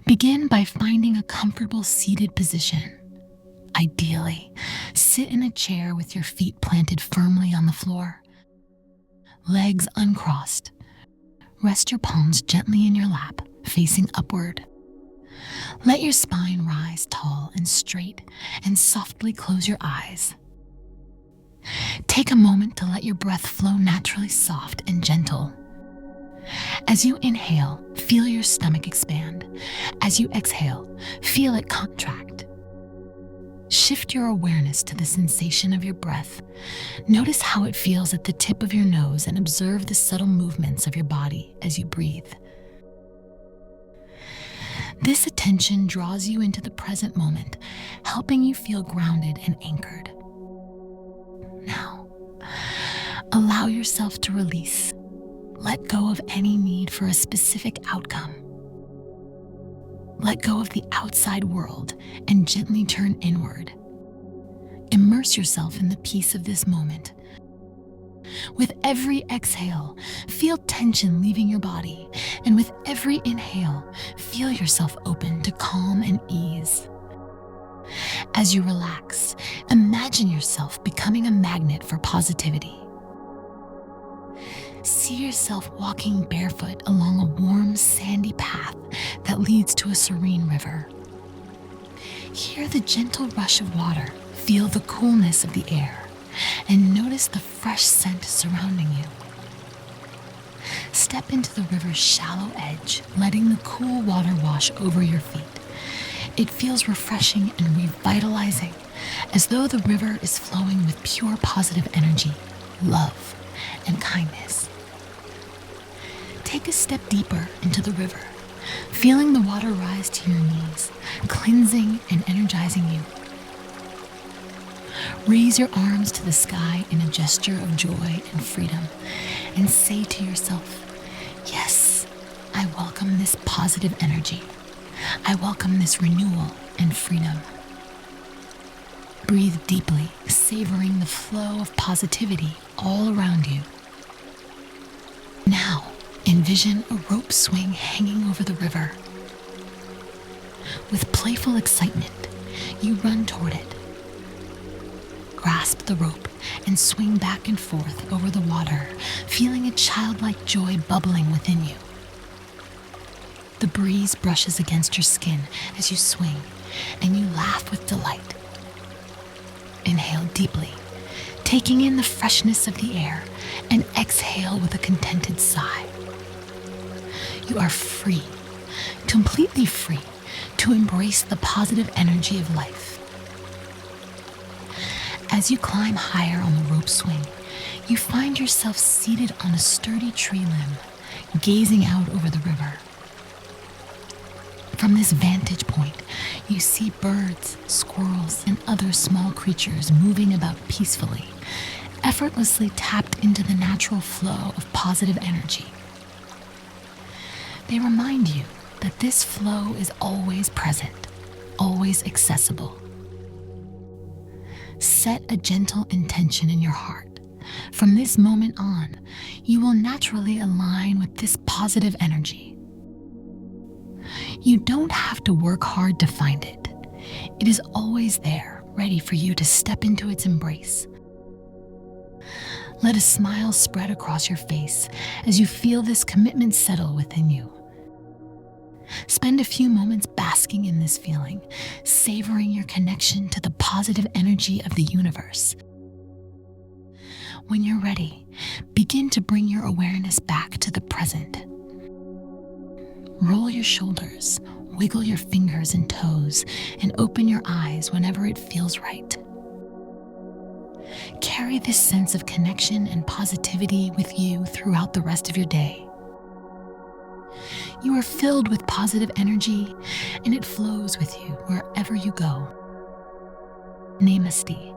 Begin by finding a comfortable seated position. Ideally, sit in a chair with your feet planted firmly on the floor, legs uncrossed. Rest your palms gently in your lap, facing upward. Let your spine rise tall and straight, and softly close your eyes. Take a moment to let your breath flow naturally soft and gentle. As you inhale, feel your stomach expand. As you exhale, feel it contract. Shift your awareness to the sensation of your breath. Notice how it feels at the tip of your nose and observe the subtle movements of your body as you breathe. This attention draws you into the present moment, helping you feel grounded and anchored. Now, allow yourself to release. Let go of any need for a specific outcome. Let go of the outside world and gently turn inward. Immerse yourself in the peace of this moment. With every exhale, feel tension leaving your body, and with every inhale, feel yourself open to calm and ease. As you relax, imagine yourself becoming a magnet for positivity. See yourself walking barefoot along a warm, sandy path that leads to a serene river. Hear the gentle rush of water, feel the coolness of the air, and notice the fresh scent surrounding you. Step into the river's shallow edge, letting the cool water wash over your feet. It feels refreshing and revitalizing, as though the river is flowing with pure positive energy, love, and kindness. Take a step deeper into the river, feeling the water rise to your knees, cleansing and energizing you. Raise your arms to the sky in a gesture of joy and freedom, and say to yourself, "Yes, I welcome this positive energy. I welcome this renewal and freedom." Breathe deeply, savoring the flow of positivity all around you. Now, envision a rope swing hanging over the river. With playful excitement, you run toward it. Grasp the rope and swing back and forth over the water, feeling a childlike joy bubbling within you. The breeze brushes against your skin as you swing, and you laugh with delight. Inhale deeply, taking in the freshness of the air, and exhale with a contented sigh. You are free, completely free, to embrace the positive energy of life. As you climb higher on the rope swing, you find yourself seated on a sturdy tree limb, gazing out over the river. From this vantage point, you see birds, squirrels, and other small creatures moving about peacefully, effortlessly tapped into the natural flow of positive energy. They remind you that this flow is always present, always accessible. Set a gentle intention in your heart. From this moment on, you will naturally align with this positive energy. You don't have to work hard to find it. It is always there, ready for you to step into its embrace. Let a smile spread across your face as you feel this commitment settle within you. Spend a few moments basking in this feeling, savoring your connection to the positive energy of the universe. When you're ready, begin to bring your awareness back to the present. Roll your shoulders, wiggle your fingers and toes, and open your eyes whenever it feels right. Carry this sense of connection and positivity with you throughout the rest of your day. You are filled with positive energy, and it flows with you wherever you go. Namaste.